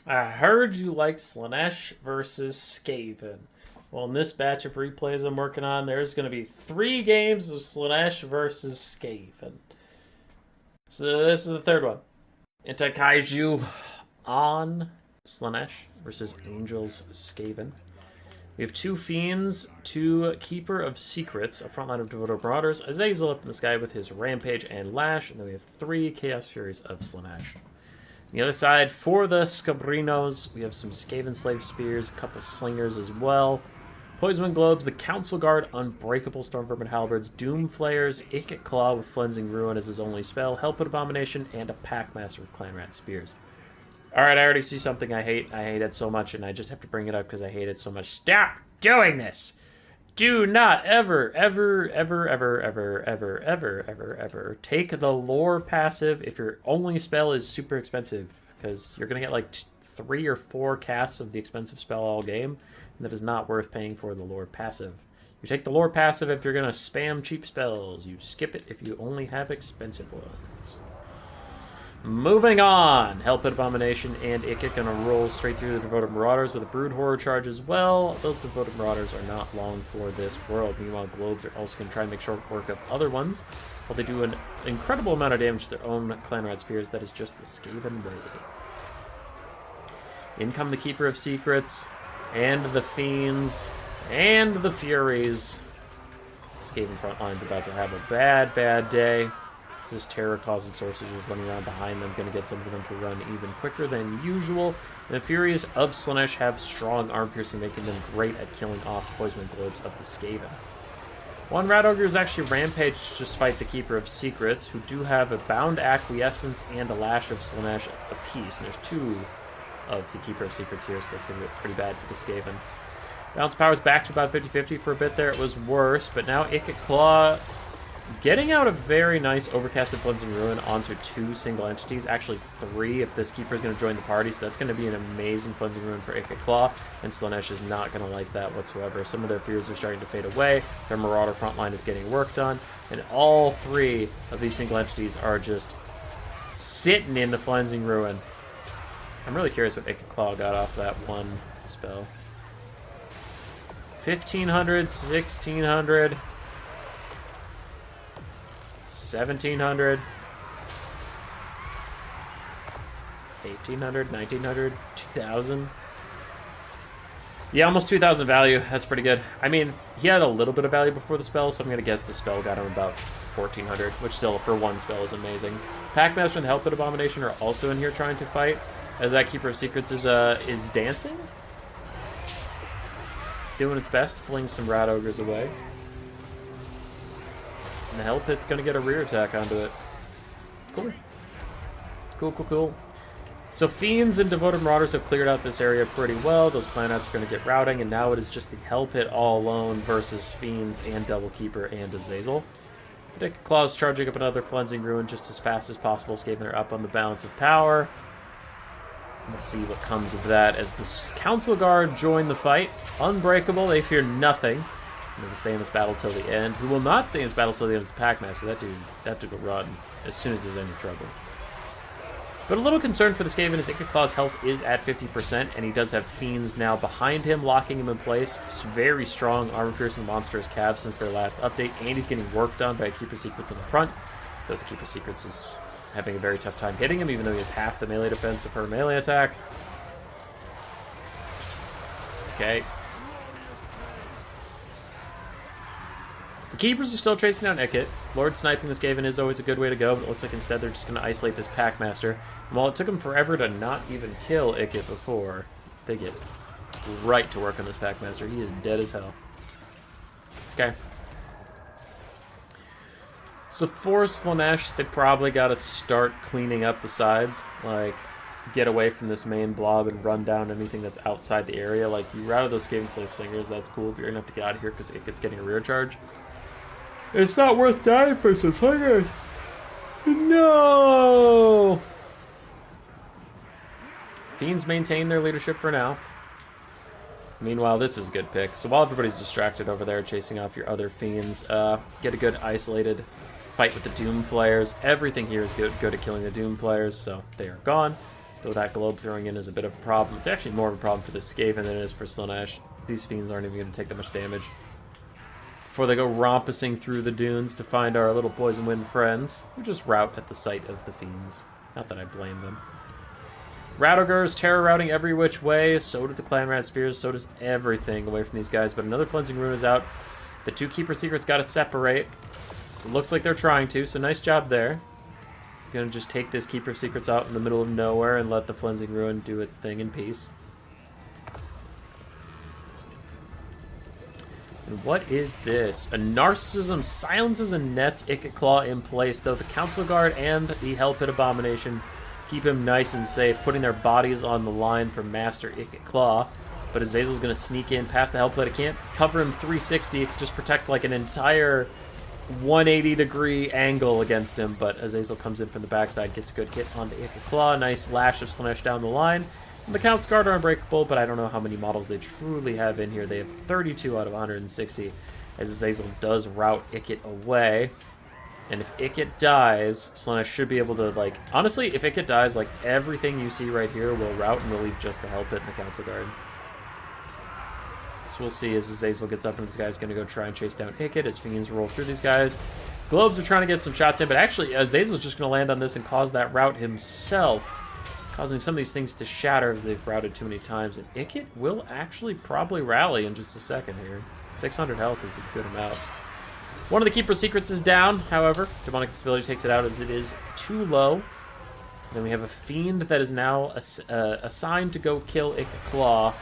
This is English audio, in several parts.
I heard you like Slanesh versus Skaven. Well, in this batch of replays I'm working on, there's going to be 3 games of Slanesh versus Skaven. So this is the third one. Anti-Kaiju on Slanesh versus Angels Skaven. We have 2 Fiends, 2 Keeper of Secrets, a frontline of Devoted Marauders, Azazel up in the sky with his Rampage and Lash, and then we have 3 Chaos Furies of Slanesh. On the other side, for the Scabrinos, we have some Skaven Slave Spears, a couple Slingers as well. Poison Globes, the Council Guard, Unbreakable Stormvermin Halberds, Doom Flayers, Ikit Claw with Flensing Ruin as his only spell, Hellpit Abomination, and a Packmaster with Clanrat Spears. Alright, I already see something I hate. I hate it so much, and I just have to bring it up because I hate it so much. Stop doing this! Do not ever, ever, ever, ever, ever, ever, ever, ever, ever take the lore passive if your only spell is super expensive, because you're going to get like 3 or 4 casts of the expensive spell all game, and that is not worth paying for the lore passive. You take the lore passive if you're going to spam cheap spells. You skip it if you only have expensive ones. Moving on, Hellpit Abomination and Ikit gonna roll straight through the Devoted Marauders with a Brood Horror charge as well. Those Devoted Marauders are not long for this world. Meanwhile, Globes are also gonna try and make short work of other ones, while they do an incredible amount of damage to their own Clanrat Spears. That is just the Skaven way. In come the Keeper of Secrets, and the Fiends, and the Furies. Skaven Frontline's about to have a bad, bad day. This terror-causing sorcerers running around behind them, going to get some of them to run even quicker than usual. And the Furies of Slanesh have strong arm piercing, making them great at killing off Poison Globes of the Skaven. One Rat Ogre is actually rampaged to just fight the Keeper of Secrets, who do have a Bound Acquiescence and a Lash of Slanesh apiece. And there's 2 of the Keeper of Secrets here, so that's going to get pretty bad for the Skaven. Balance Power's back to about 50-50 for a bit there. It was worse, but now Ikit Claw getting out a very nice Overcasted Flensing Ruin onto 2 single entities. Actually 3 if this Keeper is going to join the party, so that's going to be an amazing Flensing Ruin for Ikit Claw, and Slanesh is not going to like that whatsoever. Some of their fears are starting to fade away, their Marauder frontline is getting work done, and all 3 of these single entities are just sitting in the Flensing Ruin. I'm really curious what Ikit Claw got off that one spell. 1500, 1600... 1700, 1800, 1900, 2000. Yeah, almost 2000 value. That's pretty good. I mean, he had a little bit of value before the spell, so I'm going to guess the spell got him about 1400, which still, for one spell, is amazing. Packmaster and the Hellpit Abomination are also in here trying to fight, as that Keeper of Secrets is dancing. Doing its best to fling some Rat Ogres away. And the Hellpit's going to get a rear attack onto it. Cool. Cool, cool, cool. So Fiends and Devoted Marauders have cleared out this area pretty well. Those Clanrats are going to get routing, and now it is just the Hellpit all alone versus Fiends and Double Keeper and Azazel. Ikit Claw's charging up another Flensing Ruin just as fast as possible, escaping her up on the balance of power. We'll see what comes of that as the Council Guard join the fight. Unbreakable, they fear nothing. They will stay in this battle till the end. Who will not stay in this battle till the end is the Packmaster. That dude will run as soon as there's any trouble. But a little concern for the Skaven is Ikit Claw's health is at 50%, and he does have Fiends now behind him, locking him in place. It's very strong, armor-piercing monstrous calves since their last update, and he's getting work done by Keeper Secrets in the front, though the Keeper Secrets is having a very tough time hitting him, even though he has half the melee defense of her melee attack. Okay. So the Keepers are still chasing down Ikit. Lord sniping this Skaven is always a good way to go, but it looks like instead they're just going to isolate this Packmaster. And while it took them forever to not even kill Ikit before, they get right to work on this Packmaster. He is dead as hell. Okay. So for Slanesh, they probably got to start cleaning up the sides. Like, get away from this main blob and run down anything that's outside the area. Like, you routed those Skaven Slave Slingers, that's cool, but you're going to have to get out of here because Ikit's getting a rear charge. It's not worth dying for some slingers. No! Fiends maintain their leadership for now. Meanwhile, this is a good pick. So while everybody's distracted over there chasing off your other Fiends, get a good isolated fight with the Doom Flayers. Everything here is good at killing the Doom Flayers, so they are gone. Though that globe throwing in is a bit of a problem. It's actually more of a problem for the Skaven than it is for Slaanesh. These fiends aren't even going to take that much damage. Before they go romping through the dunes to find our little poison wind friends, who just rout at the sight of the fiends. Not that I blame them. Radogur's terror routing every which way. So did the Clanrat Spears. So does everything away from these guys. But another Flensing Rune is out. The two Keeper Secrets got to separate. It looks like they're trying to, so nice job there. Gonna just take this Keeper of Secrets out in the middle of nowhere and let the Flensing Ruin do its thing in peace. And what is this? A Narcissism silences and nets Ikit Claw in place, though the Council Guard and the Hellpit Abomination keep him nice and safe, putting their bodies on the line for Master Ikit Claw. But Azazel's gonna sneak in past the Hellpit. It can't cover him 360, it can just protect like an entire 180-degree angle against him, but Azazel comes in from the backside, gets a good hit on the Ikit Claw. Nice lash of Slaanesh down the line. And the Count's Guard are unbreakable, but I don't know how many models they truly have in here. They have 32 out of 160, as Azazel does rout Ikit away. And if Ikit dies, Slaanesh should be able to, like... Honestly, if Ikit dies, like, everything you see right here will rout and will leave just the Hellpit and the Council Guard. So we'll see as Azazel gets up and this guy's going to go try and chase down Ikit as fiends roll through these guys. Globes are trying to get some shots in, but actually Azazel's just going to land on this and cause that rout himself, causing some of these things to shatter as they've routed too many times. And Ikit will actually probably rally in just a second here. 600 health is a good amount. One of the Keeper Secrets is down, however. Demonic Instability takes it out as it is too low. Then we have a Fiend that is now assigned to go kill Ikit Claw.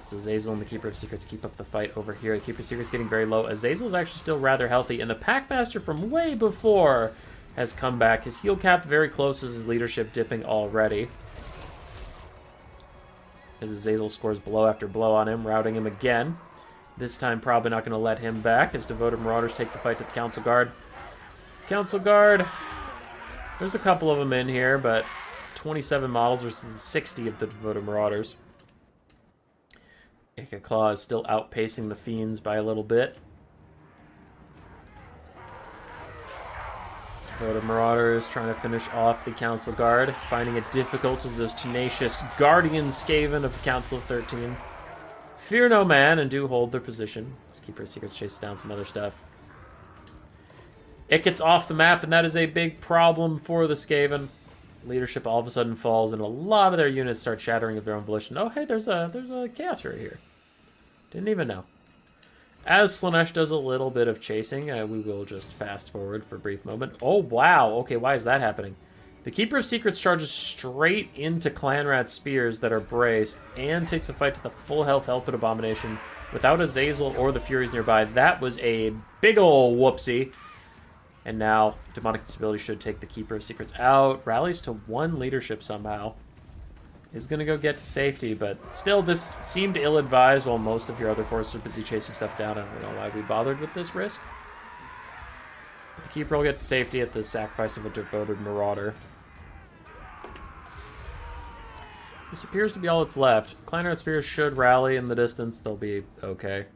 So Azazel and the Keeper of Secrets keep up the fight over here. The Keeper of Secrets getting very low. Azazel's actually still rather healthy, and the Packmaster from way before has come back. His heal capped very close as his leadership dipping already. As Azazel scores blow after blow on him, routing him again. This time probably not going to let him back as Devoted Marauders take the fight to the Council Guard. Council Guard, there's a couple of them in here, but 27 models versus 60 of the Devoted Marauders. Ikit Claw is still outpacing the Fiends by a little bit. Devoted Marauders trying to finish off the Council Guard, finding it difficult as those tenacious Guardian Skaven of the Council of 13 fear no man and do hold their position. Let's Keeper of Secrets chase down some other stuff. Ikit's off the map, and that is a big problem for the Skaven. Leadership all of a sudden falls, and a lot of their units start shattering of their own volition. Oh, hey, there's a Chaos right here. Didn't even know. As Slaanesh does a little bit of chasing, we will just fast forward for a brief moment. Oh, wow. Okay, why is that happening? The Keeper of Secrets charges straight into Clanrat Spears that are braced and takes a fight to the full health Hellpit Abomination without Azazel or the Furies nearby. That was a big ol' whoopsie. And now Demonic Instability should take the Keeper of Secrets out. Rallies to one leadership somehow. Is going to go get to safety, but still this seemed ill-advised while most of your other forces are busy chasing stuff down. I don't know why we bothered with this risk. But the Keeper will get to safety at the sacrifice of a Devoted Marauder. This appears to be all that's left. Clanrat Spears should rally in the distance. They'll be okay.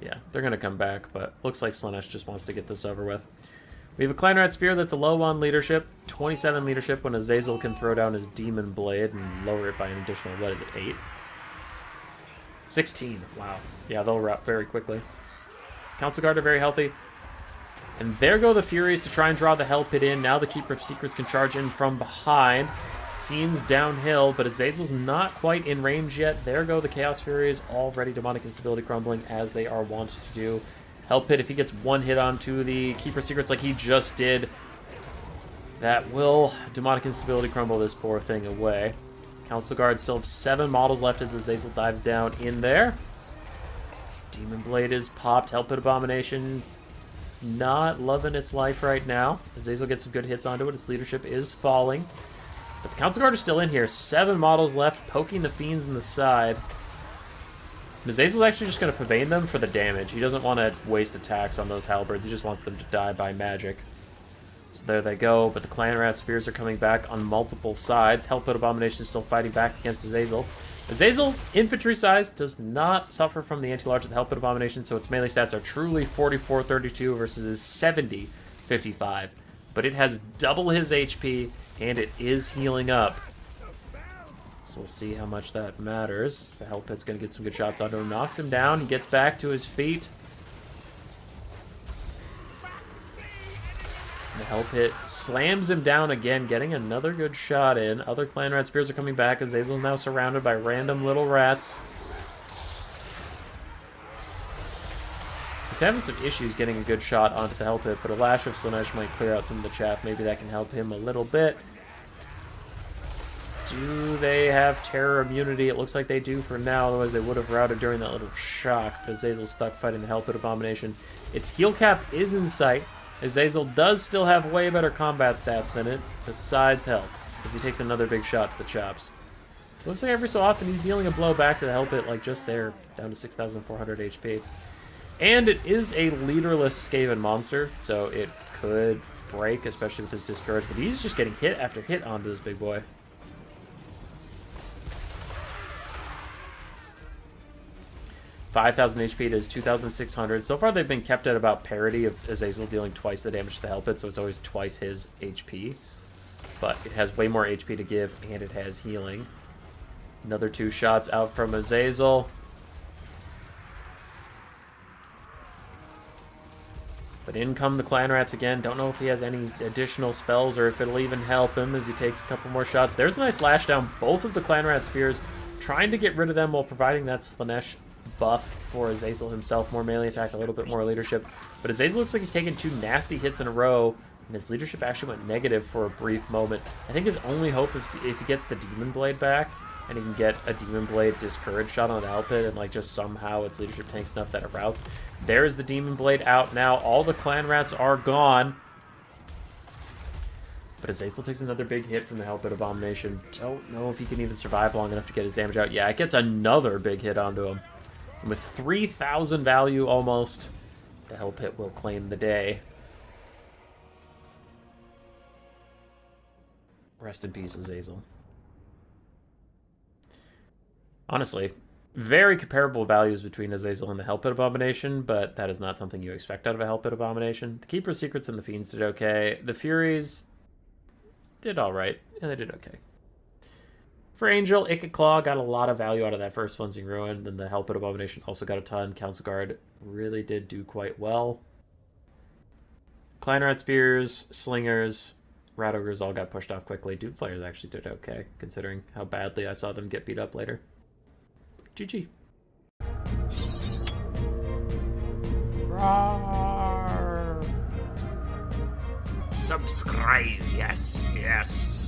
Yeah, they're going to come back, but looks like Slaanesh just wants to get this over with. We have a Clanrat Spear that's a low on leadership. 27 leadership when Azazel can throw down his Demon Blade and lower it by an additional, what is it, 8? 16. Wow. Yeah, they'll rout very quickly. Council Guard are very healthy. And there go the Furies to try and draw the Hellpit in. Now the Keeper of Secrets can charge in from behind. Fiends downhill, but Azazel's not quite in range yet. There go the Chaos Furies, already Demonic Instability crumbling as they are wont to do. Hellpit, if he gets one hit onto the Keeper Secrets like he just did, that will Demonic Instability crumble this poor thing away. Council Guard still have 7 models left as Azazel dives down in there. Demon Blade is popped. Hellpit Abomination not loving its life right now. Azazel gets some good hits onto it. Its leadership is falling. But the Council Guard are still in here. 7 models left, poking the Fiends in the side. Azazel's actually just going to Pavane them for the damage. He doesn't want to waste attacks on those Halberds. He just wants them to die by magic. So there they go, but the Clanrat Spears are coming back on multiple sides. Hellpit Abomination is still fighting back against Azazel. Azazel, infantry size, does not suffer from the anti-large of the Hellpit Abomination, so its melee stats are truly 44-32 versus his 70-55. But it has double his HP, And it is healing up. So we'll see how much that matters. The Hellpit's going to get some good shots onto him. Knocks him down. He gets back to his feet. The Hellpit slams him down again, getting another good shot in. Other Clan Rat Spears are coming back. Azazel's now surrounded by random little rats. He's having some issues getting a good shot onto the Hellpit, but a Lash of Slaanesh might clear out some of the chaff. Maybe that can help him a little bit. Do they have terror immunity? It looks like they do for now, otherwise they would have routed during that little shock. But Azazel's stuck fighting the Hellpit Abomination. Its heal cap is in sight. Azazel does still have way better combat stats than it, besides health, as he takes another big shot to the chops. Looks like every so often he's dealing a blow back to the Hellpit, like just there, down to 6,400 HP. And it is a leaderless Skaven monster, so it could break, especially with his Discourage, but he's just getting hit after hit onto this big boy. $5,000 HP to his 2,600. So far, they've been kept at about parity of Azazel dealing twice the damage to the Hellpit, so it's always twice his HP. But it has way more HP to give, and it has healing. Another 2 shots out from Azazel. But in come the Clan Rats again. Don't know if he has any additional spells or if it'll even help him as he takes a couple more shots. There's a nice lash down both of the Clan Rat Spears, trying to get rid of them while providing that Slaanesh buff for Azazel himself. More melee attack, a little bit more leadership. But Azazel looks like he's taken 2 nasty hits in a row, and his leadership actually went negative for a brief moment. I think his only hope is if he gets the Demon Blade back, and he can get a Demon Blade Discourage shot on the Hellpit, and like just somehow its leadership tanks enough that it routes. There's the Demon Blade out now. All the Clan Rats are gone. But Azazel takes another big hit from the Hellpit Abomination. Don't know if he can even survive long enough to get his damage out. Yeah, it gets another big hit onto him. And with 3,000 value almost, the Hellpit will claim the day. Rest in peace, Azazel. Honestly, very comparable values between Azazel and the Hellpit Abomination, but that is not something you expect out of a Hellpit Abomination. The Keeper's Secrets and the Fiends did okay. The Furies did alright, and they did okay. For Angel, Icket Claw got a lot of value out of that first Cleansing Ruin, then the Hellpit Abomination also got a ton. Council Guard really did do quite well. Clan Rat Spears, Slingers, Rat Ogres all got pushed off quickly. Doom Flayers actually did okay, considering how badly I saw them get beat up later. GG. Roar. Subscribe, yes, yes.